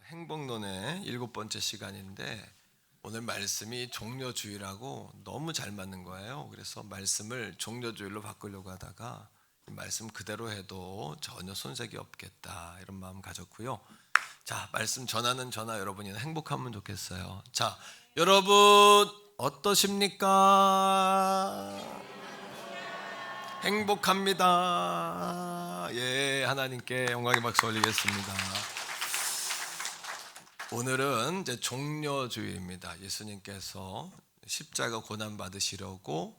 행복론의 7번째 시간인데 오늘 말씀이 종려주일하고 너무 잘 맞는 거예요. 그래서 말씀을 종려주일로 바꾸려고 하다가 이 말씀 그대로 해도 전혀 손색이 없겠다 이런 마음 가졌고요. 자, 말씀 전하는 저나 여러분이 행복하면 좋겠어요. 자, 여러분 어떠십니까? 행복합니다. 예, 하나님께 영광의 박수 올리겠습니다. 오늘은 이제 종려주일입니다. 예수님께서 십자가 고난 받으시려고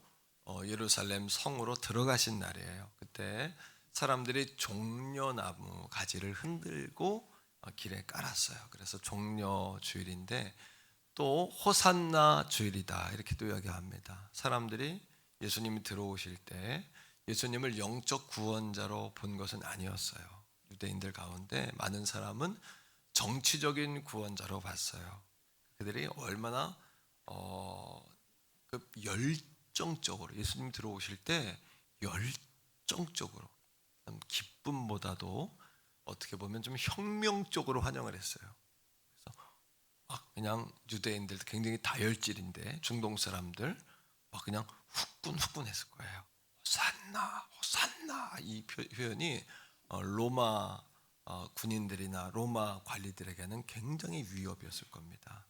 예루살렘 성으로 들어가신 날이에요. 그때 사람들이 종려나무 가지를 흔들고 길에 깔았어요. 그래서 종려주일인데 또 호산나 주일이다 이렇게도 이야기합니다. 사람들이 예수님이 들어오실 때 예수님을 영적 구원자로 본 것은 아니었어요. 유대인들 가운데 많은 사람은 정치적인 구원자로 봤어요. 그들이 얼마나 열정적으로 예수님 들어오실 때 열정적으로 기쁨보다도 어떻게 보면 좀 혁명적으로 환영을 했어요. 그래서 막 그냥 유대인들 굉장히 다혈질인데 중동 사람들 막 그냥 후끈후끈했을 거예요. 호산나 호산나 이 표현이 로마 군인들이나 로마 관리들에게는 굉장히 위협이었을 겁니다.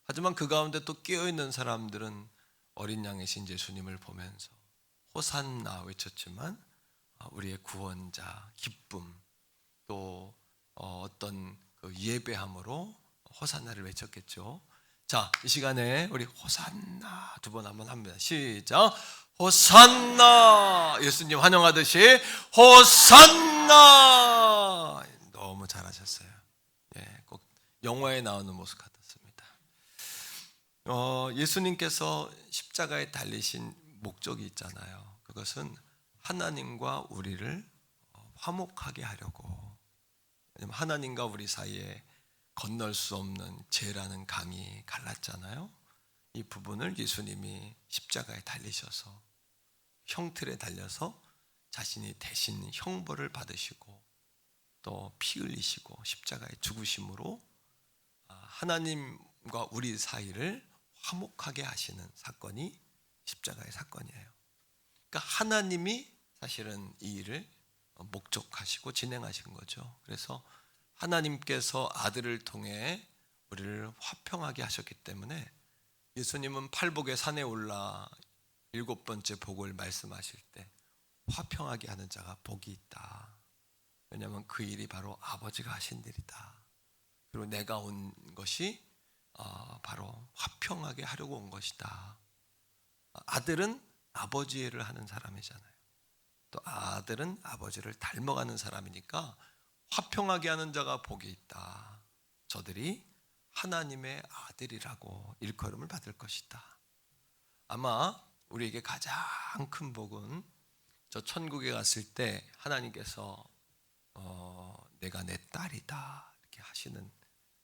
하지만 그 가운데 또 깨어있는 사람들은 어린 양이신 예수님을 보면서 호산나 외쳤지만 우리의 구원자 기쁨 또 어떤 그 예배함으로 호산나를 외쳤겠죠. 자, 이 시간에 우리 호산나 두 번 한번 합니다. 시작. 호산나 예수님 환영하듯이 호산나. 너무 잘하셨어요. 예, 꼭 영화에 나오는 모습 같았습니다. 예수님께서 십자가에 달리신 목적이 있잖아요. 그것은 하나님과 우리를 화목하게 하려고. 왜냐면 하나님과 우리 사이에 건널 수 없는 죄라는 강이 갈랐잖아요. 이 부분을 예수님이 십자가에 달리셔서 형틀에 달려서 자신이 대신 형벌을 받으시고 또 피 흘리시고 십자가에 죽으심으로 하나님과 우리 사이를 화목하게 하시는 사건이 십자가의 사건이에요. 그러니까 하나님이 사실은 이 일을 목적하시고 진행하신 거죠. 그래서 하나님께서 아들을 통해 우리를 화평하게 하셨기 때문에 예수님은 팔복의 산에 올라 7번째 복을 말씀하실 때 화평하게 하는 자가 복이 있다. 왜냐하면 그 일이 바로 아버지가 하신 일이다. 그리고 내가 온 것이 바로 화평하게 하려고 온 것이다. 아들은 아버지 일을 하는 사람이잖아요. 또 아들은 아버지를 닮아가는 사람이니까 화평하게 하는 자가 복이 있다. 저들이 하나님의 아들이라고 일컬음을 받을 것이다. 아마 우리에게 가장 큰 복은 저 천국에 갔을 때 하나님께서 내가 내 딸이다 이렇게 하시는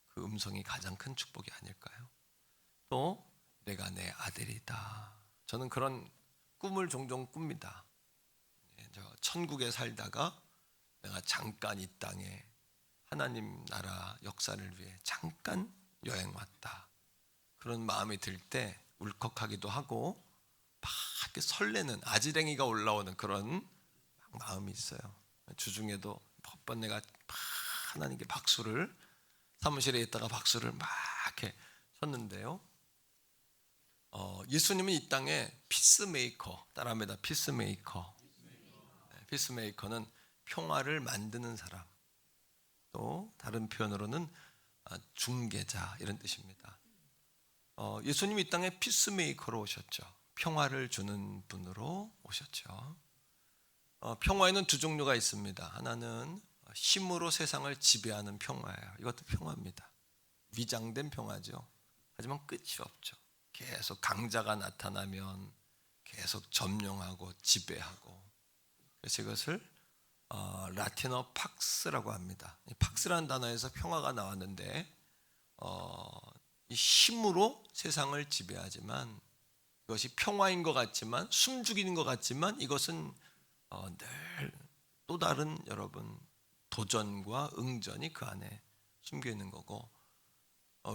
그 음성이 가장 큰 축복이 아닐까요? 또 내가 내 아들이다. 저는 그런 꿈을 종종 꿉니다. 저 천국에 살다가 내가 잠깐 이 땅에 하나님 나라 역사를 위해 잠깐 여행 왔다. 그런 마음이 들 때 울컥하기도 하고 막 이렇게 설레는 아지랭이가 올라오는 그런 마음이 있어요. 주중에도 몇 번 내가 막 하나님께 박수를 사무실에 있다가 박수를 막 이렇게 쳤는데요. 예수님은 이 땅에 피스메이커 따라합니다. 피스메이커. 피스메이커는 평화를 만드는 사람. 또 다른 표현으로는 중개자 이런 뜻입니다. 예수님이 이 땅에 피스메이커로 오셨죠. 평화를 주는 분으로 오셨죠. 평화에는 두 종류가 있습니다. 하나는 힘으로 세상을 지배하는 평화예요. 이것도 평화입니다. 위장된 평화죠. 하지만 끝이 없죠. 계속 강자가 나타나면 계속 점령하고 지배하고. 그래서 이것을 라틴어 팍스라고 합니다. 팍스라는 단어에서 평화가 나왔는데 이 힘으로 세상을 지배하지만 이것이 평화인 것 같지만 숨죽이는 것 같지만 이것은 늘 또 다른 여러분 도전과 응전이 그 안에 숨겨 있는 거고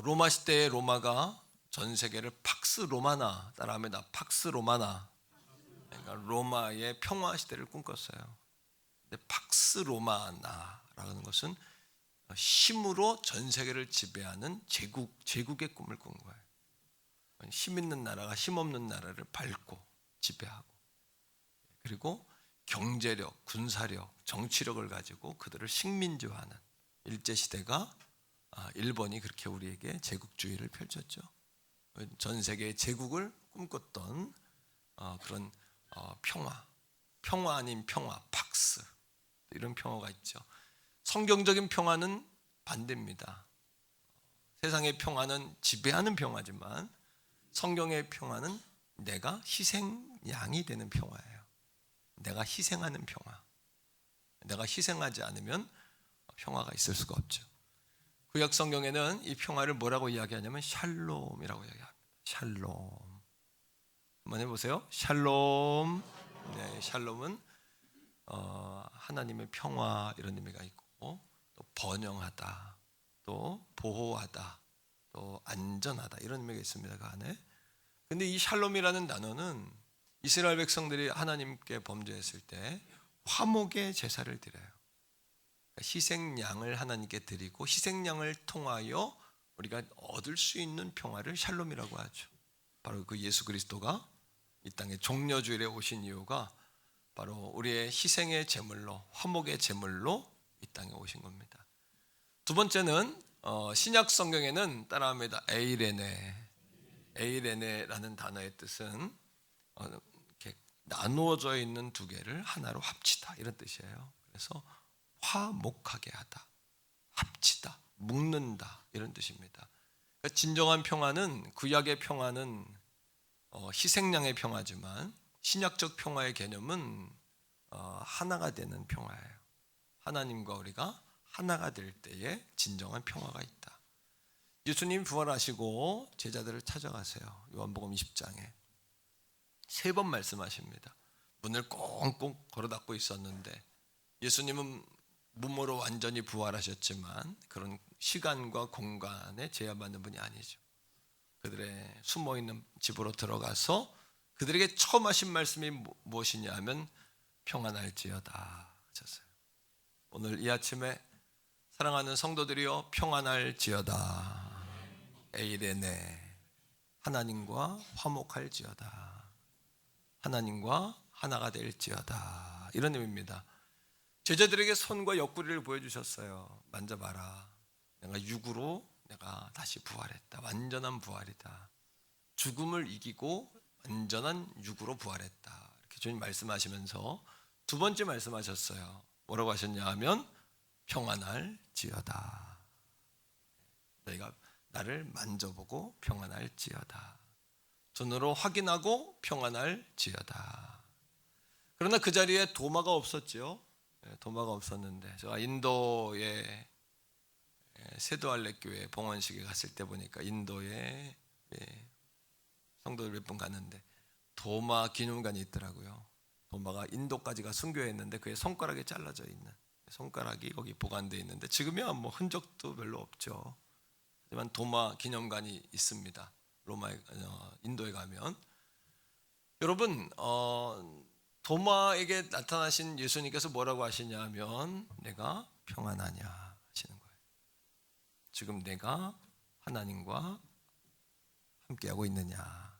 로마 시대의 로마가 전 세계를 팍스 로마나 따라합니다. 팍스 로마나. 그러니까 로마의 평화 시대를 꿈꿨어요. 근데 팍스 로마나라는 것은 힘으로 전 세계를 지배하는 제국의 꿈을 꾼 거예요. 힘 있는 나라가 힘 없는 나라를 밟고 지배하고, 그리고 경제력, 군사력, 정치력을 가지고 그들을 식민지화하는 일제시대가, 일본이 그렇게 우리에게 제국주의를 펼쳤죠. 전 세계의 제국을 꿈꿨던 그런 평화 아닌 평화, 팍스, 이런 평화가 있죠. 성경적인 평화는 반대입니다. 세상의 평화는 지배하는 평화지만 성경의 평화는 내가 희생양이 되는 평화예요. 내가 희생하는 평화. 내가 희생하지 않으면 평화가 있을 수가 없죠. 구약 성경에는 이 평화를 뭐라고 이야기하냐면 샬롬이라고 이야기합니다. 샬롬. 한번 해보세요. 샬롬. 네, 샬롬은 하나님의 평화 이런 의미가 있고, 또 번영하다, 또 보호하다, 또 안전하다 이런 의미가 있습니다. 그 안에. 근데 이 샬롬이라는 단어는 이스라엘 백성들이 하나님께 범죄했을 때 화목의 제사를 드려요. 희생양을 하나님께 드리고 희생양을 통하여 우리가 얻을 수 있는 평화를 샬롬이라고 하죠. 바로 그 예수 그리스도가 이 땅에 종려주일에 오신 이유가 바로 우리의 희생의 제물로, 화목의 제물로 이 땅에 오신 겁니다. 두 번째는 신약 성경에는 따라합니다. 에이레네라는 단어의 뜻은 이렇게 나누어져 있는 두 개를 하나로 합치다 이런 뜻이에요. 그래서 화목하게 하다, 합치다, 묶는다 이런 뜻입니다. 그러니까 진정한 평화는, 구약의 평화는 희생양의 평화지만 신약적 평화의 개념은 하나가 되는 평화예요. 하나님과 우리가 하나가 될 때에 진정한 평화가 있다. 예수님 부활하시고 제자들을 찾아가세요. 요한복음 20장에 3번 말씀하십니다. 문을 꽁꽁 걸어 닫고 있었는데 예수님은 몸으로 완전히 부활하셨지만 그런 시간과 공간에 제한받는 분이 아니죠. 그들의 숨어있는 집으로 들어가서 그들에게 처음 하신 말씀이 무엇이냐 하면 평안할지어다 하셨어요. 오늘 이 아침에 사랑하는 성도들이여 평안할지어다. 에이레네, 하나님과 화목할지어다. 하나님과 하나가 될지어다. 이런 의미입니다. 제자들에게 손과 옆구리를 보여주셨어요. 만져봐라. 내가 육으로 내가 다시 부활했다. 완전한 부활이다. 죽음을 이기고 완전한 육으로 부활했다. 이렇게 주님 말씀하시면서 두 번째 말씀하셨어요. 뭐라고 하셨냐 하면 평안할지어다. 너희가 나를 만져보고 평안할지어다. 눈으로 확인하고 평안할지어다. 그러나 그 자리에 도마가 없었죠. 도마가 없었는데 제가 인도의 세도할례 교회 봉헌식에 갔을 때 보니까 인도에 성도들 몇 분 갔는데 도마 기념관이 있더라고요. 도마가 인도까지가 순교했는데 그의 손가락에 잘라져 있는 손가락이 거기 보관되어 있는데 지금이야 뭐 흔적도 별로 없죠. 하지만 도마 기념관이 있습니다. 인도에 가면 여러분 도마에게 나타나신 예수님께서 뭐라고 하시냐면 내가 평안하냐 하시는 거예요. 지금 내가 하나님과 함께하고 있느냐,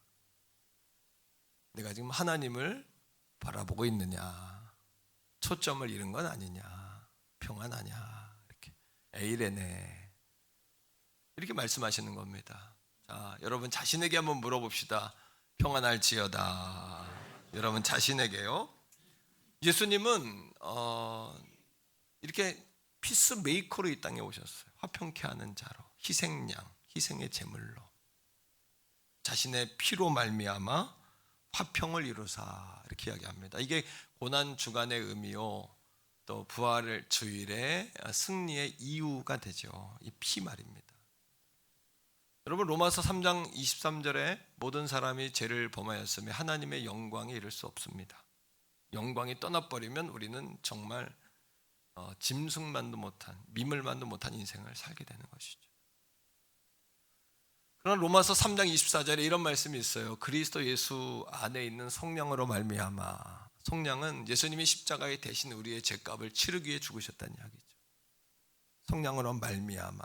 내가 지금 하나님을 바라보고 있느냐, 초점을 잃은 건 아니냐, 평안하냐, 이렇게 에이레네 이렇게 말씀하시는 겁니다. 자, 여러분 자신에게 한번 물어봅시다. 평안할지어다. 여러분 자신에게요. 예수님은 이렇게 피스메이커로 이 땅에 오셨어요. 화평케 하는 자로, 희생양, 희생의 제물로 자신의 피로 말미암아 화평을 이루사 이렇게 이야기합니다. 이게 고난 주간의 의미요, 또 부활 주일의 승리의 이유가 되죠. 이 피 말입니다. 여러분 로마서 3장 23절에 모든 사람이 죄를 범하였으며 하나님의 영광에 이를 수 없습니다. 영광이 떠나버리면 우리는 정말 짐승만도 못한, 미물만도 못한 인생을 살게 되는 것이죠. 그러나 로마서 3장 24절에 이런 말씀이 있어요. 그리스도 예수 안에 있는 성령으로 말미암아. 성령은 예수님이 십자가에 대신 우리의 죄값을 치르기 위해 죽으셨다는 이야기죠. 성령으로 말미암아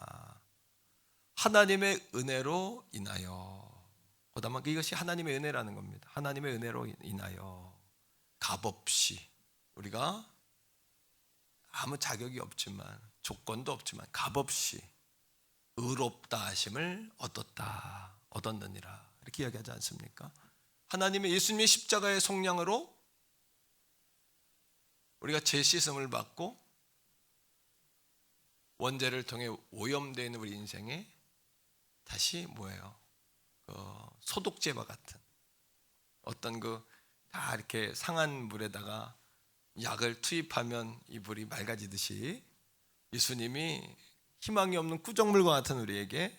하나님의 은혜로 인하여, 보다만 이것이 하나님의 은혜라는 겁니다. 하나님의 은혜로 인하여 값없이, 우리가 아무 자격이 없지만 조건도 없지만 값없이 의롭다 하심을 얻었느니라, 이렇게 이야기하지 않습니까? 하나님의 예수님의 십자가의 속량으로 우리가 죄 씻음을 받고 원죄를 통해 오염되어 있는 우리 인생에 다시 뭐예요? 소독제와 같은 어떤 다 이렇게 상한 물에다가 약을 투입하면 이 물이 맑아지듯이 예수님이 희망이 없는 꾸정물과 같은 우리에게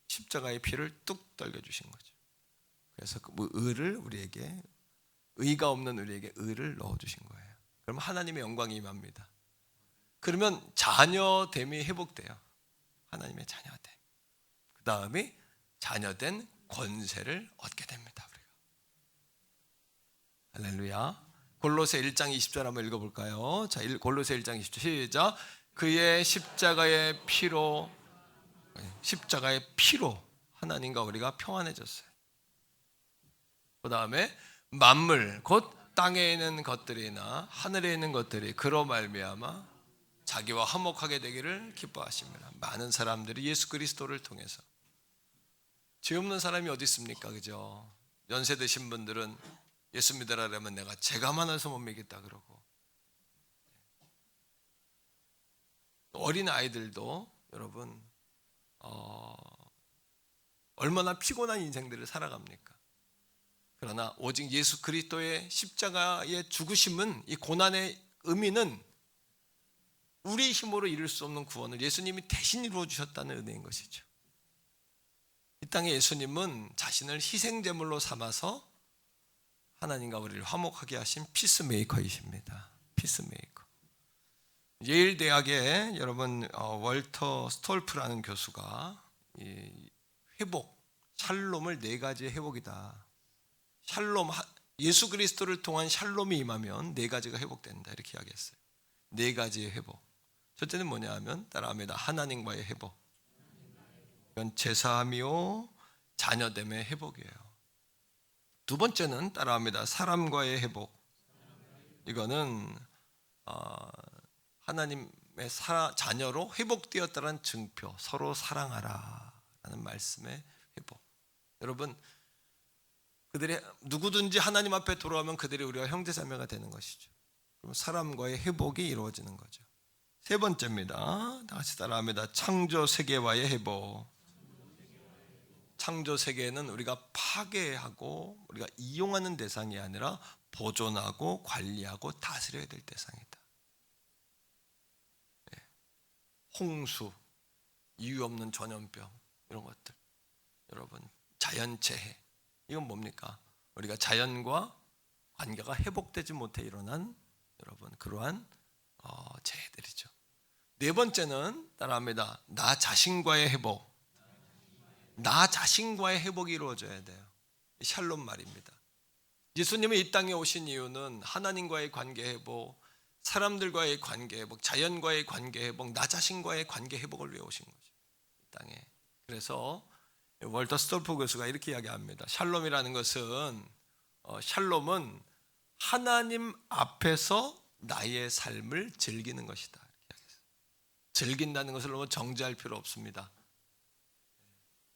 십자가의 피를 뚝 떨겨주신 거죠. 그래서 그 의를 우리에게, 의가 없는 우리에게 의를 넣어주신 거예요. 그럼 하나님의 영광이 임합니다. 그러면 자녀됨이 회복돼요. 하나님의 자녀됨. 그 다음에 자녀된 권세를 얻게 됩니다. 우리가. 할렐루야. 골로새 1장 20절 한번 읽어볼까요? 자, 골로새 1장 20절 시작. 그의 십자가의 피로 하나님과 우리가 평안해졌어요. 그 다음에 만물 곧 땅에 있는 것들이나 하늘에 있는 것들이 그로 말미암아 자기와 화목하게 되기를 기뻐하십니다. 많은 사람들이 예수 그리스도를 통해서, 죄 없는 사람이 어디 있습니까? 그죠? 연세 드신 분들은 예수 믿으라면 내가 죄가 많아서 못 믿겠다 그러고, 어린 아이들도 여러분 얼마나 피곤한 인생들을 살아갑니까? 그러나 오직 예수 그리스도의 십자가의 죽으심은, 이 고난의 의미는 우리 힘으로 이룰 수 없는 구원을 예수님이 대신 이루어 주셨다는 은혜인 것이죠. 이 땅에 예수님은 자신을 희생제물로 삼아서 하나님과 우리를 화목하게 하신 피스메이커이십니다. 피스메이커. 예일 대학의 여러분 월터 스톨프라는 교수가 이 회복, 샬롬을 4가지의 회복이다. 샬롬, 예수 그리스도를 통한 샬롬이 임하면 4가지가 회복된다, 이렇게 이야기했어요. 4가지의 회복. 첫째는 뭐냐 하면 따라합니다. 하나님과의 회복. 이건 제사함이요 자녀됨의 회복이에요. 두 번째는 따라합니다. 사람과의 회복. 이거는 하나님의 자녀로 회복되었다는 증표, 서로 사랑하라 라는 말씀의 회복. 여러분, 그들이 누구든지 하나님 앞에 돌아오면 그들이 우리가 형제자매가 되는 것이죠. 그럼 사람과의 회복이 이루어지는 거죠. 세 번째입니다. 다 같이 따라합니다. 창조 세계와의 회복. 창조 세계는 우리가 파괴하고 우리가 이용하는 대상이 아니라 보존하고 관리하고 다스려야 될 대상이다. 홍수, 이유 없는 전염병, 이런 것들, 여러분, 자연재해, 이건 뭡니까? 우리가 자연과 관계가 회복되지 못해 일어난 여러분 그러한 재해들이죠. 네 번째는 따라합니다. 나 자신과의 회복. 나 자신과의 회복이 이루어져야 돼요. 샬롬 말입니다. 예수님이 이 땅에 오신 이유는 하나님과의 관계 회복, 사람들과의 관계 회복, 자연과의 관계 회복, 나 자신과의 관계 회복을 위해 오신 거죠, 이 땅에. 그래서 월터 스톨프 교수가 이렇게 이야기합니다. 샬롬이라는 것은 샬롬은 하나님 앞에서 나의 삶을 즐기는 것이다. 즐긴다는 것을 너무 정지할 필요 없습니다.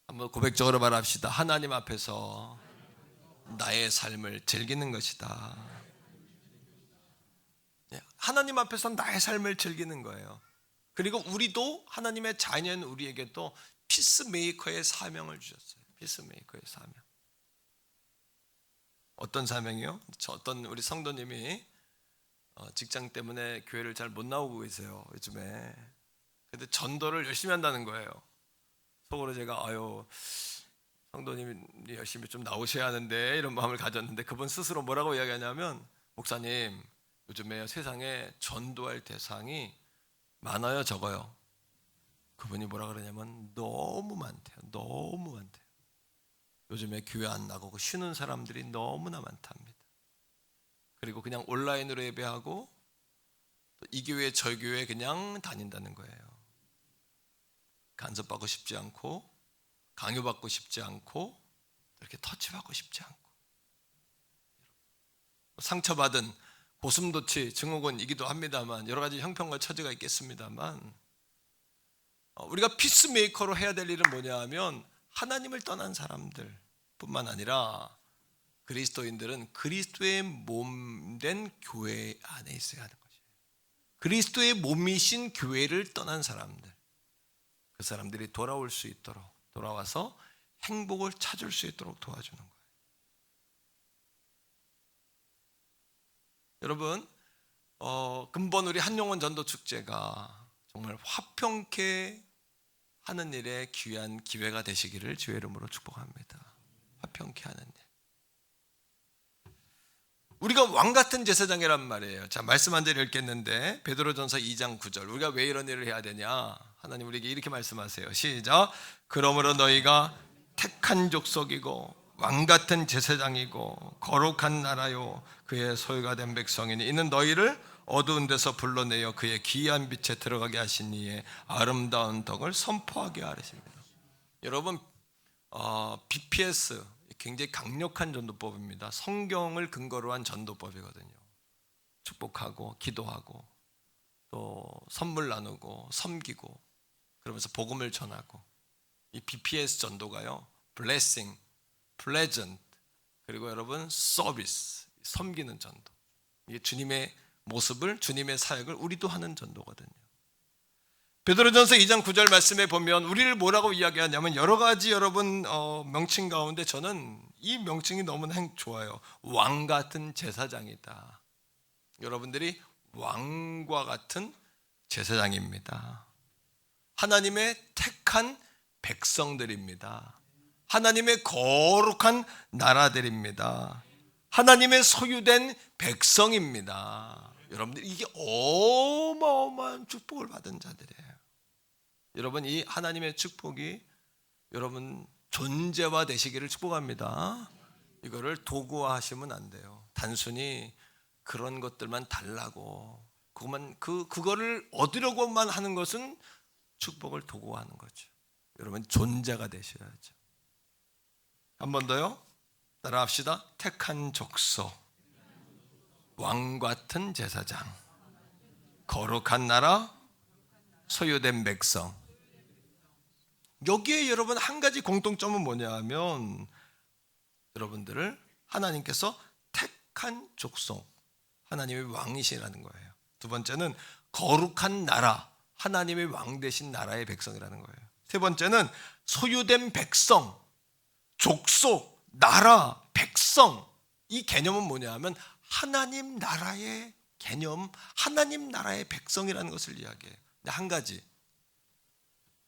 한번 고백적으로 말합시다. 하나님 앞에서 나의 삶을 즐기는 것이다. 하나님 앞에서 나의 삶을 즐기는 거예요. 그리고 우리도 하나님의 자녀인 우리에게도 피스메이커의 사명을 주셨어요. 피스메이커의 사명. 어떤 사명이요? 어떤 우리 성도님이 직장 때문에 교회를 잘 못 나오고 계세요, 요즘에. 근데 전도를 열심히 한다는 거예요. 속으로 제가 성도님이 열심히 좀 나오셔야 하는데 이런 마음을 가졌는데, 그분 스스로 뭐라고 이야기하냐면, 목사님 요즘에 세상에 전도할 대상이 많아요, 적어요? 그분이 뭐라 그러냐면 너무 많대요. 너무 많대요. 요즘에 교회 안 나가고 쉬는 사람들이 너무나 많답니다. 그리고 그냥 온라인으로 예배하고 또 이 교회 저 교회 그냥 다닌다는 거예요. 간섭받고 싶지 않고 강요받고 싶지 않고 이렇게 터치받고 싶지 않고 상처받은 고슴도치 증후군이기도 합니다만 여러 가지 형편과 처지가 있겠습니다만 우리가 피스메이커로 해야 될 일은 뭐냐 하면 하나님을 떠난 사람들 뿐만 아니라 그리스도인들은 그리스도의 몸된 교회 안에 있어야 하는 것이에요. 그리스도의 몸이신 교회를 떠난 사람들, 그 사람들이 돌아올 수 있도록, 돌아와서 행복을 찾을 수 있도록 도와주는 거예요. 여러분, 근본 우리 한영원 전도축제가 정말 화평케 하는 일에 귀한 기회가 되시기를 주의 이름으로 축복합니다. 화평케 하는 일. 우리가 왕같은 제사장이란 말이에요. 자, 말씀 한 절 읽겠는데 베드로전서 2장 9절. 우리가 왜 이런 일을 해야 되냐? 하나님 우리에게 이렇게 말씀하세요. 시작. 그러므로 너희가 택한 족속이고 왕같은 제사장이고 거룩한 나라요 그의 소유가 된 백성이니 이는 너희를 어두운 데서 불러내어 그의 기이한 빛에 들어가게 하신 이의 아름다운 덕을 선포하게 하십니다. 여러분, BPS 굉장히 강력한 전도법입니다. 성경을 근거로 한 전도법이거든요. 축복하고 기도하고 또 선물 나누고 섬기고 그러면서 복음을 전하고, 이 BPS 전도가요, blessing, pleasant, 그리고 여러분 서비스, 섬기는 전도. 이게 주님의 모습을, 주님의 사역을 우리도 하는 전도거든요. 베드로전서 2장 9절 말씀에 보면 우리를 뭐라고 이야기하냐면 여러 가지 여러분 명칭 가운데 저는 이 명칭이 너무나 좋아요. 왕 같은 제사장이다. 여러분들이 왕과 같은 제사장입니다. 하나님의 택한 백성들입니다. 하나님의 거룩한 나라들입니다. 하나님의 소유된 백성입니다. 여러분들 이게 어마어마한 축복을 받은 자들이에요. 여러분 이 하나님의 축복이 여러분 존재화 되시기를 축복합니다. 이거를 도구화하시면 안 돼요. 단순히 그런 것들만 달라고 그거를 얻으려고만 하는 것은 축복을 도구화하는 거죠. 여러분 존재가 되셔야죠. 한 번 더요. 따라합시다. 택한 족속, 왕 같은 제사장, 거룩한 나라, 소유된 백성. 여기에 여러분 한 가지 공통점은 뭐냐 하면 여러분들을 하나님께서 택한 족속, 하나님의 왕이시라는 거예요. 두 번째는 거룩한 나라, 하나님의 왕 되신 나라의 백성이라는 거예요. 세 번째는 소유된 백성, 족속, 나라, 백성. 이 개념은 뭐냐 하면 하나님 나라의 개념, 하나님 나라의 백성이라는 것을 이야기해요. 근데 한 가지,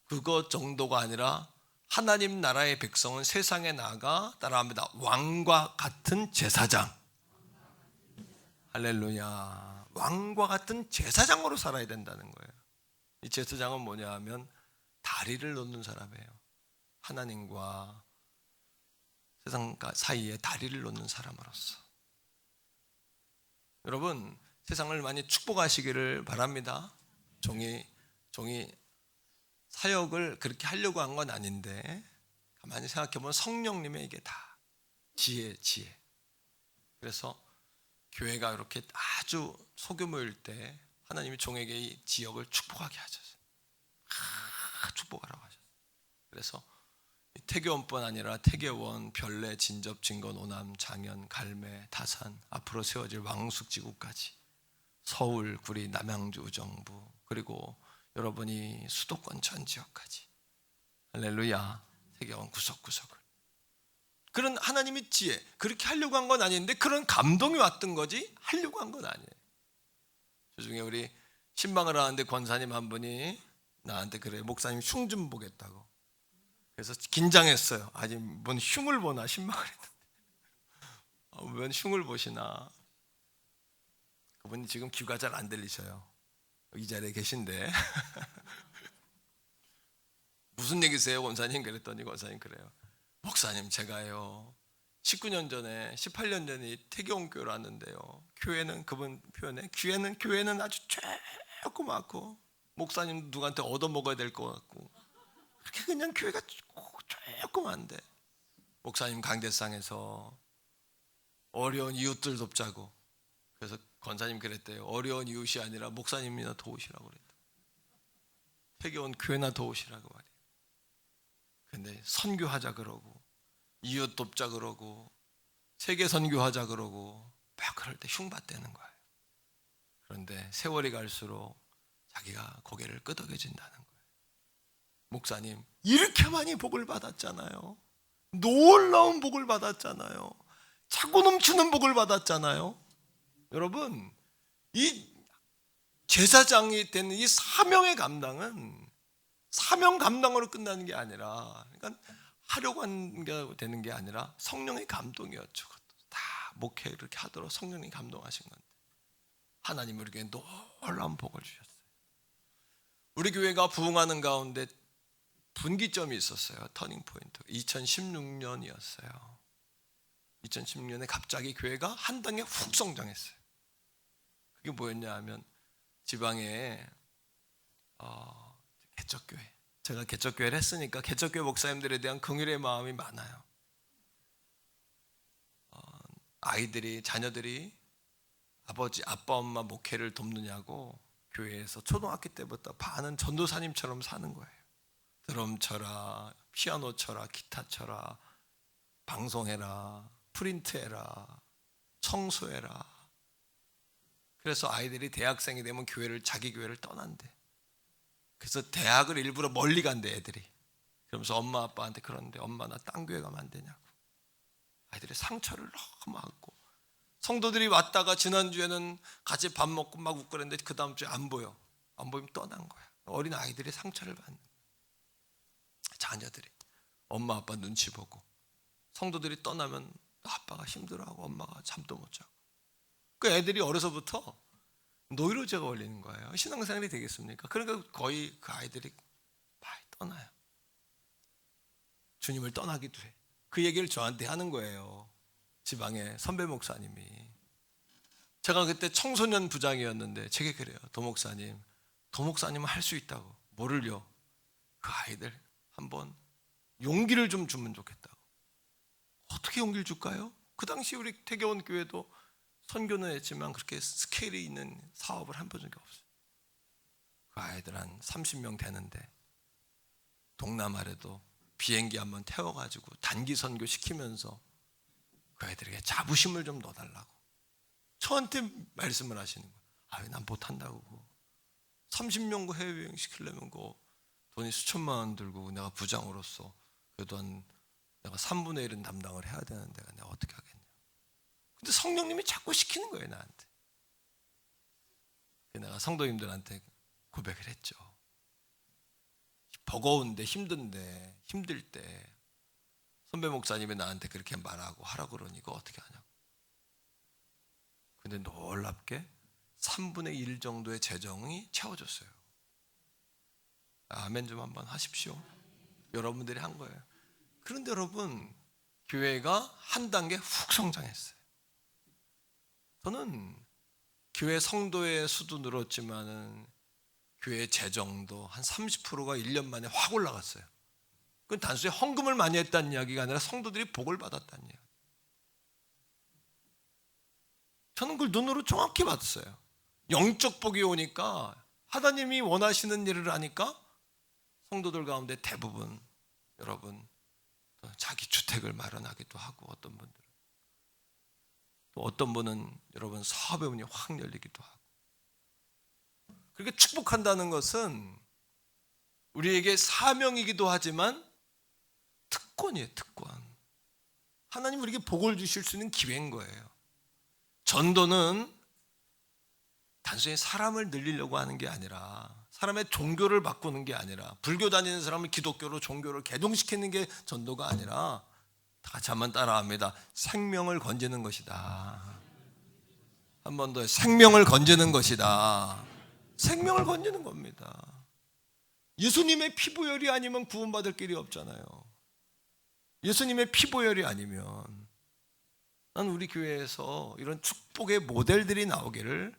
그것 정도가 아니라 하나님 나라의 백성은 세상에 나가 따라합니다. 왕과 같은 제사장. 할렐루야. 왕과 같은 제사장으로 살아야 된다는 거예요. 이 제사장은 뭐냐 하면 다리를 놓는 사람이에요. 하나님과 세상 사이에 다리를 놓는 사람으로서. 여러분 세상을 많이 축복하시기를 바랍니다. 종이 사역을 그렇게 하려고 한 건 아닌데 가만히 생각해보면 성령님의 이게 다 지혜. 그래서 교회가 이렇게 아주 소규모일 때 하나님이 종에게 이 지역을 축복하게 하셨어요. 축복하라고 하셨어요. 그래서 태교원뿐 아니라 태교원, 별내, 진접, 진건, 오남, 장현, 갈매, 다산, 앞으로 세워질 왕숙지구까지 서울, 구리, 남양주, 의정부, 그리고 여러분이 수도권 전 지역까지 할렐루야. 태교원 구석구석을 그런 하나님의 지혜, 그렇게 하려고 한 건 아닌데 그런 감동이 왔던 거지 하려고 한 건 아니에요. 저 중에 우리 신방을 하는데 권사님 한 분이 나한테 그래, 목사님 흉 좀 보겠다고. 그래서 긴장했어요. 아니 뭔 흉을 보나 신방을 했는데 웬 흉을 보시나. 그분이 지금 귀가 잘 안 들리셔요. 이 자리에 계신데 무슨 얘기세요 권사님? 그랬더니 권사님 그래요. 목사님, 제가요 19년 전에 18년 전에 태교원교를 왔는데요, 교회는 그분 표현에 교회는 아주 조그맣고 목사님 누구한테 얻어먹어야 될 것 같고 그렇게 그냥 교회가 조그만데, 목사님 강대상에서 어려운 이웃들 돕자고, 그래서 권사님 그랬대요. 어려운 이웃이 아니라 목사님이나 도우시라고 그랬대. 태교원 교회나 도우시라고 말이에요. 근데 선교하자 그러고 이웃 돕자 그러고 세계 선교하자 그러고 막 그럴 때 흉받대는 거예요. 그런데 세월이 갈수록 자기가 고개를 끄덕여진다는 거예요. 목사님, 이렇게 많이 복을 받았잖아요. 놀라운 복을 받았잖아요. 차고 넘치는 복을 받았잖아요. 여러분, 이 제사장이 되는 이 사명의 감당은 사명 감당으로 끝나는 게 아니라, 그러니까 하려고 하는 게 되는 게 아니라 성령의 감동이었죠. 다 목회 이렇게 하도록 성령이 감동하신 건데, 하나님은 우리에게 놀라운 복을 주셨어요. 우리 교회가 부흥하는 가운데 분기점이 있었어요. 터닝 포인트. 2016년이었어요. 2016년에 갑자기 교회가 한 단계 훅 성장했어요. 그게 뭐였냐 하면, 지방에 개척교회, 제가 개척교회를 했으니까 개척교회 목사님들에 대한 긍휼의 마음이 많아요. 아이들이, 자녀들이 아버지, 아빠, 엄마 목회를 돕느냐고 교회에서 초등학교 때부터 반은 전도사님처럼 사는 거예요. 드럼 쳐라, 피아노 쳐라, 기타 쳐라, 방송해라, 프린트해라, 청소해라. 그래서 아이들이 대학생이 되면 자기 교회를 떠난대. 그래서 대학을 일부러 멀리 간대, 애들이. 그러면서 엄마 아빠한테 그러는데, 엄마 나 딴 교회 가면 안 되냐고. 아이들의 상처를 너무 받고, 성도들이 왔다가 지난주에는 같이 밥 먹고 막 웃고 그랬는데 그 다음 주에 안 보여. 안 보이면 떠난 거야. 어린 아이들이 상처를 받는 거야. 자녀들이 엄마 아빠 눈치 보고, 성도들이 떠나면 아빠가 힘들어하고 엄마가 잠도 못 자고. 그 애들이 어려서부터 노이로제가 걸리는 거예요. 신앙생활이 되겠습니까? 그러니까 거의 그 아이들이 많이 떠나요. 주님을 떠나기도 해. 그 얘기를 저한테 하는 거예요. 지방의 선배 목사님이. 제가 그때 청소년 부장이었는데 제게 그래요. 도목사님은 할 수 있다고. 뭐를요? 그 아이들 한번 용기를 좀 주면 좋겠다고. 어떻게 용기를 줄까요? 그 당시 우리 태교원 교회도 선교는 했지만 그렇게 스케일이 있는 사업을 한 적이 없어요. 그 아이들 한 30명 되는데 동남아에도 비행기 한번 태워가지고 단기 선교 시키면서 그 아이들에게 자부심을 좀 넣어달라고 저한테 말씀을 하시는 거예요. 난 못한다고. 30명 해외여행 시키려면 돈이 수천만 원 들고, 내가 부장으로서 그래도 내가 3분의 1은 담당을 해야 되는데 내가 어떻게 하겠냐. 근데 성령님이 자꾸 시키는 거예요, 나한테. 내가 성도님들한테 고백을 했죠. 버거운데 힘들 때 선배 목사님이 나한테 그렇게 말하고 하라고 그러니 이거 어떻게 하냐고. 근데 놀랍게 3분의 1 정도의 재정이 채워졌어요. 아멘 좀 한번 하십시오. 여러분들이 한 거예요. 그런데 여러분, 교회가 한 단계 훅 성장했어요. 저는 교회 성도의 수도 늘었지만은 교회 재정도 한 30%가 1년 만에 확 올라갔어요. 그건 단순히 헌금을 많이 했다는 이야기가 아니라 성도들이 복을 받았다는 이야기. 저는 그걸 눈으로 정확히 봤어요. 영적 복이 오니까, 하나님이 원하시는 일을 하니까 성도들 가운데 대부분, 여러분, 자기 주택을 마련하기도 하고, 어떤 분은 여러분 사업의 문이 확 열리기도 하고. 그렇게 축복한다는 것은 우리에게 사명이기도 하지만 특권이에요, 특권. 하나님 우리에게 복을 주실 수 있는 기회인 거예요. 전도는 단순히 사람을 늘리려고 하는 게 아니라, 사람의 종교를 바꾸는 게 아니라, 불교 다니는 사람을 기독교로 종교를 개동시키는 게 전도가 아니라, 다 같이 한번 따라합니다. 생명을 건지는 것이다. 한 번 더, 생명을 건지는 것이다. 생명을 건지는 겁니다. 예수님의 피부열이 아니면 구원받을 길이 없잖아요. 예수님의 피보혈이 아니면 난 우리 교회에서 이런 축복의 모델들이 나오기를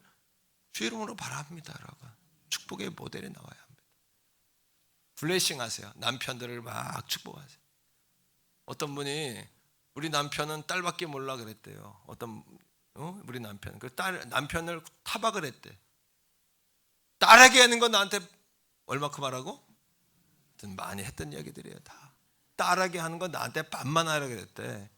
주 이름으로 바랍니다. 여러분, 축복의 모델이 나와야 합니다. 블레싱 하세요. 남편들을 막 축복하세요. 어떤 분이 우리 남편은 딸밖에 몰라 그랬대요. 우리 남편, 남편을 타박을 했대. 딸에게 하는 건 나한테 얼마큼 하라고? 많이 했던 이야기들이에요. 다 딸에게 하는 건 나한테 반만 하라 그랬대.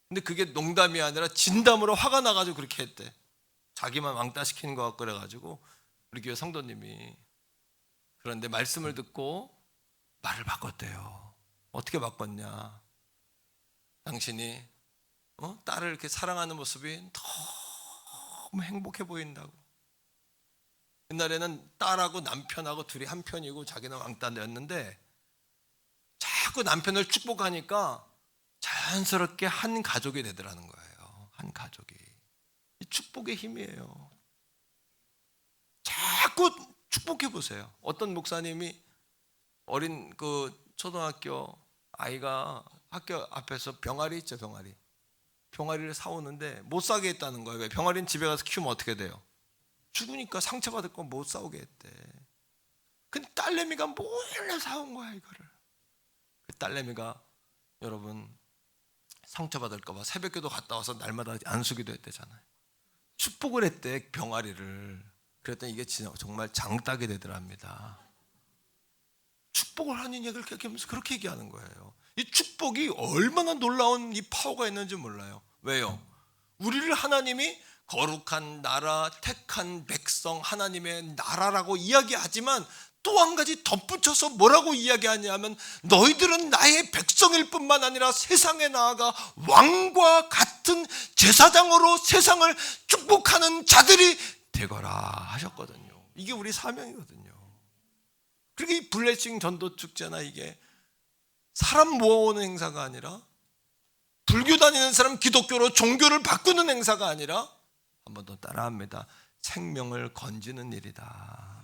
근데 그게 농담이 아니라 진담으로 화가 나가지고 그렇게 했대. 자기만 왕따 시키는 것 같고 그래가지고 우리 교회 성도님이. 그런데 말씀을 듣고 말을 바꿨대요. 어떻게 바꿨냐? 당신이 딸을 이렇게 사랑하는 모습이 너무 행복해 보인다고. 옛날에는 딸하고 남편하고 둘이 한 편이고 자기는 왕따였는데 자꾸 남편을 축복하니까 자연스럽게 한 가족이 되더라는 거예요. 한 가족이. 이 축복의 힘이에요. 자꾸 축복해 보세요. 어떤 목사님이 어린 초등학교 아이가 학교 앞에서 병아리 있죠, 병아리. 병아리를 사오는데 못 사게 했다는 거예요. 왜? 병아리는 집에 가서 키우면 어떻게 돼요? 죽으니까 상처받을 거 못 사오게 했대. 근데 딸내미가 몰래 사온 거야, 이거를. 그 딸내미가 여러분 상처받을까 봐 새벽기도 갔다 와서 날마다 안수기도 했대잖아요. 축복을 했대, 병아리를. 그랬더니 이게 정말 장딱이 되더랍니다. 축복을 하는 얘기를 그렇게 얘기하는 거예요. 이 축복이 얼마나 놀라운 이 파워가 있는지 몰라요. 왜요? 우리를 하나님이 거룩한 나라, 택한 백성, 하나님의 나라라고 이야기하지만 또 한 가지 덧붙여서 뭐라고 이야기하냐면 너희들은 나의 백성일 뿐만 아니라 세상에 나아가 왕과 같은 제사장으로 세상을 축복하는 자들이 되거라 하셨거든요. 이게 우리 사명이거든요. 그리고 이 블레싱 전도 축제나 이게 사람 모아오는 행사가 아니라 불교 다니는 사람 기독교로 종교를 바꾸는 행사가 아니라 한 번 더 따라합니다. 생명을 건지는 일이다.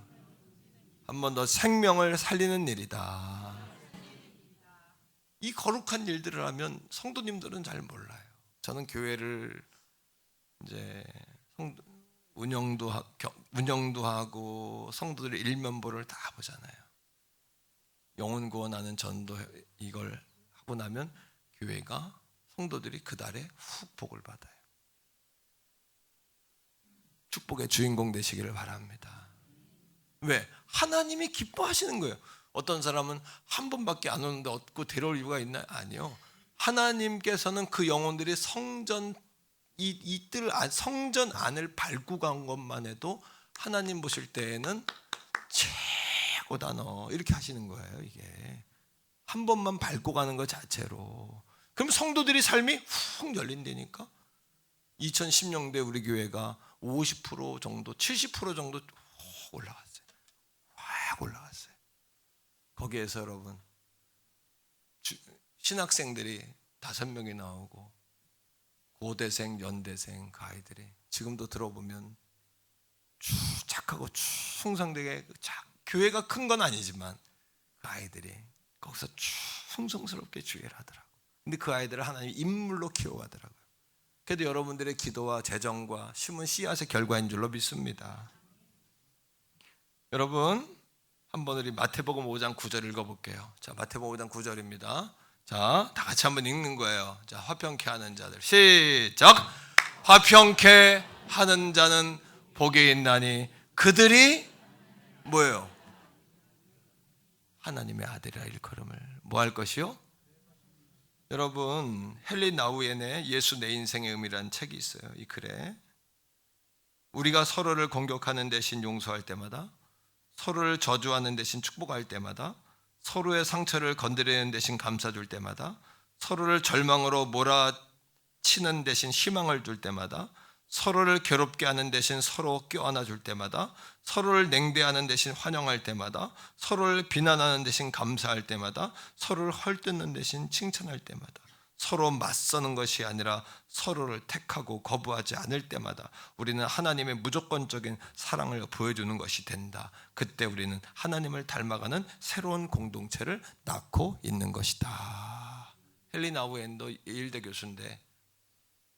한 번 더 생명을 살리는 일이다. 이 거룩한 일들을 하면 성도님들은 잘 몰라요. 저는 교회를 이제 운영도 하고 성도들의 일면보를 다 보잖아요. 영혼 구원하는 전도 이걸 하고 나면 교회가 성도들이 그 달에 훅 복을 받아요. 축복의 주인공 되시기를 바랍니다. 왜? 하나님이 기뻐하시는 거예요. 어떤 사람은 한 번밖에 안 오는데 얻고 데려올 이유가 있나요? 아니요. 하나님께서는 그 영혼들이 성전 안을 밟고 간 것만 해도 하나님 보실 때에는 최고다 너 이렇게 하시는 거예요. 이게 한 번만 밟고 가는 것 자체로. 그럼 성도들이 삶이 훅 열린다니까. 2010년대 우리 교회가 50% 정도 70% 정도 올라갔어요. 확 올라갔어요. 거기에서 여러분 신학생들이 5명이 나오고 고대생, 연대생 그 아이들이 지금도 들어보면 착하고 충성되게 교회가 큰 건 아니지만 그 아이들이 거기서 충성스럽게 주의를 하더라고요. 근데 그 아이들을 하나님이 인물로 키워가더라고요. 그래도 여러분들의 기도와 재정과 심은 씨앗의 결과인 줄로 믿습니다. 여러분 한번 우리 마태복음 5장 9절 읽어볼게요. 자, 마태복음 5장 9절입니다. 자, 다 같이 한번 읽는 거예요. 자, 화평케 하는 자들 시작. 화평케 하는 자는 복이 있나니 그들이 뭐예요? 하나님의 아들이라 일컬음을 뭐 할 것이요? 여러분 헨리 나우엔의 예수 내 인생의 의미라는 책이 있어요. 이 글에 우리가 서로를 공격하는 대신 용서할 때마다, 서로를 저주하는 대신 축복할 때마다, 서로의 상처를 건드리는 대신 감싸줄 때마다, 서로를 절망으로 몰아치는 대신 희망을 줄 때마다, 서로를 괴롭게 하는 대신 서로 껴안아 줄 때마다, 서로를 냉대하는 대신 환영할 때마다, 서로를 비난하는 대신 감사할 때마다, 서로를 헐뜯는 대신 칭찬할 때마다, 서로 맞서는 것이 아니라 서로를 택하고 거부하지 않을 때마다 우리는 하나님의 무조건적인 사랑을 보여주는 것이 된다. 그때 우리는 하나님을 닮아가는 새로운 공동체를 낳고 있는 것이다. 헨리 나우엔더 예일대 교수인데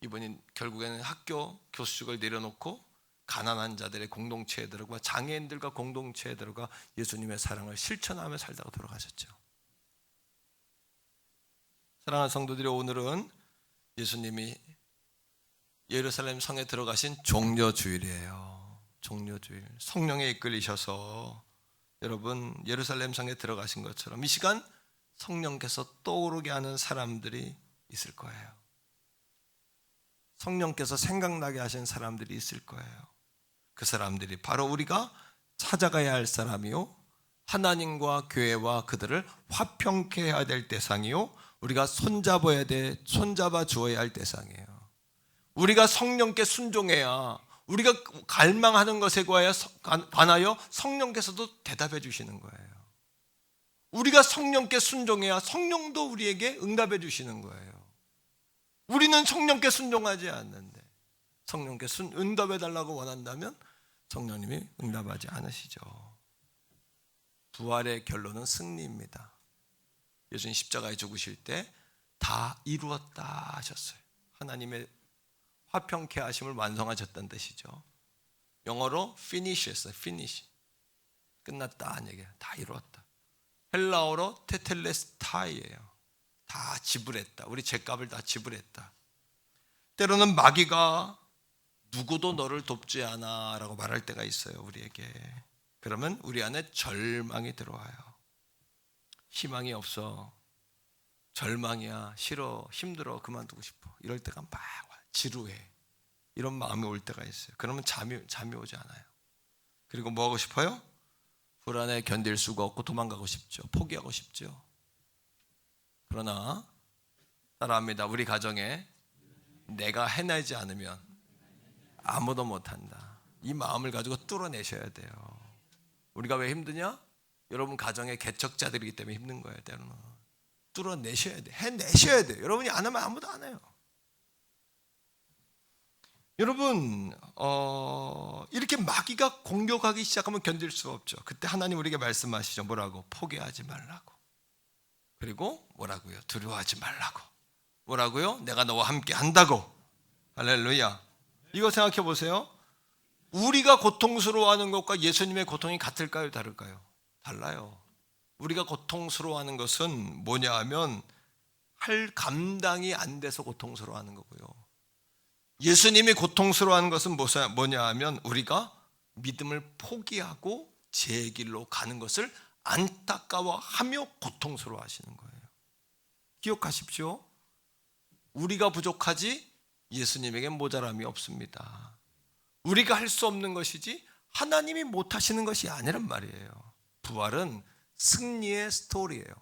이분이 결국에는 학교 교수직을 내려놓고 가난한 자들의 공동체에 들어가 장애인들과 공동체에 들어가 예수님의 사랑을 실천하며 살다가 돌아가셨죠. 사랑하는 성도들이, 오늘은 예수님이 예루살렘 성에 들어가신 종려주일이에요. 종려주일. 성령에 이끌리셔서 여러분 예루살렘 성에 들어가신 것처럼 이 시간 성령께서 떠오르게 하는 사람들이 있을 거예요. 성령께서 생각나게 하신 사람들이 있을 거예요. 그 사람들이 바로 우리가 찾아가야 할 사람이요, 하나님과 교회와 그들을 화평케 해야 될 대상이요, 우리가 손잡아 주어야 할 대상이에요. 우리가 성령께 순종해야, 우리가 갈망하는 것에 관하여 성령께서도 대답해 주시는 거예요. 우리가 성령께 순종해야 성령도 우리에게 응답해 주시는 거예요. 우리는 성령께 순종하지 않는데 성령께 응답해 달라고 원한다면 성령님이 응답하지 않으시죠. 부활의 결론은 승리입니다. 예수님 십자가에 죽으실 때 다 이루었다 하셨어요. 하나님의 화평케 하심을 완성하셨다는 뜻이죠. 영어로 finish 했어요. finish. 끝났다는 얘기예요. 다 이루었다. 헬라어로 테텔레스타이예요. 다 지불했다. 우리 죄값을 다 지불했다. 때로는 마귀가 누구도 너를 돕지 않아 라고 말할 때가 있어요. 우리에게. 그러면 우리 안에 절망이 들어와요. 희망이 없어. 절망이야. 싫어. 힘들어. 그만두고 싶어. 이럴 때가 막 와요. 지루해. 이런 마음이 올 때가 있어요. 그러면 잠이 오지 않아요. 그리고 뭐 하고 싶어요? 불안에 견딜 수가 없고 도망가고 싶죠. 포기하고 싶죠. 그러나 따라합니다. 우리 가정에 내가 해내지 않으면 아무도 못한다. 이 마음을 가지고 뚫어내셔야 돼요. 우리가 왜 힘드냐? 여러분 가정의 개척자들이기 때문에 힘든 거예요. 때로는 뚫어내셔야 돼. 해내셔야 돼요. 여러분이 안 하면 아무도 안 해요. 여러분 이렇게 마귀가 공격하기 시작하면 견딜 수가 없죠. 그때 하나님 우리에게 말씀하시죠. 뭐라고? 포기하지 말라고. 그리고 뭐라고요? 두려워하지 말라고. 뭐라고요? 내가 너와 함께 한다고. 할렐루야. 이거 생각해 보세요. 우리가 고통스러워하는 것과 예수님의 고통이 같을까요? 다를까요? 달라요. 우리가 고통스러워하는 것은 뭐냐 하면 할 감당이 안 돼서 고통스러워하는 거고요. 예수님이 고통스러워하는 것은 뭐냐 하면 우리가 믿음을 포기하고 제 길로 가는 것을 안타까워하며 고통스러워 하시는 거예요. 기억하십시오. 우리가 부족하지 예수님에겐 모자람이 없습니다. 우리가 할 수 없는 것이지 하나님이 못하시는 것이 아니란 말이에요. 부활은 승리의 스토리예요.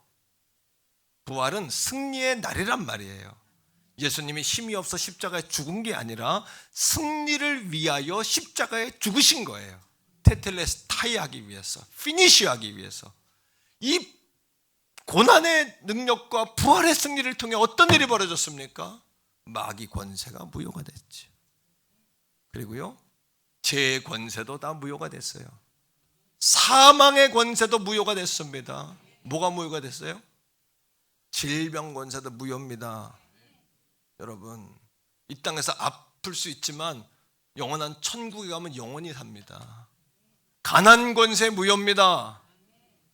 부활은 승리의 날이란 말이에요. 예수님이 힘이 없어 십자가에 죽은 게 아니라 승리를 위하여 십자가에 죽으신 거예요. 테텔레스타이 하기 위해서, 피니시 하기 위해서. 이 고난의 능력과 부활의 승리를 통해 어떤 일이 벌어졌습니까? 마귀 권세가 무효가 됐죠. 그리고요, 죄의 권세도 다 무효가 됐어요. 사망의 권세도 무효가 됐습니다. 뭐가 무효가 됐어요? 질병 권세도 무효입니다. 여러분, 이 땅에서 아플 수 있지만 영원한 천국에 가면 영원히 삽니다. 가난 권세 무효입니다.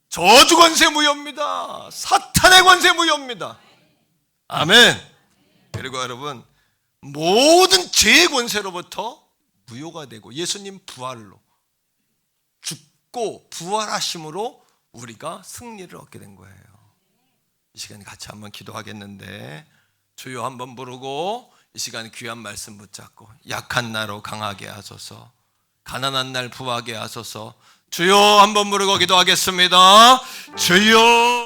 저주 권세 무효입니다. 사탄의 권세 무효입니다. 아멘. 그리고 여러분, 모든 죄의 권세로부터 무효가 되고 예수님 부활로 죽고 부활하심으로 우리가 승리를 얻게 된 거예요. 이 시간에 같이 한번 기도하겠는데, 주여 한번 부르고 이 시간 귀한 말씀 붙잡고 약한 나로 강하게 하소서, 가난한 날 부하게 하소서. 주여 한번 부르고 기도하겠습니다. 주여.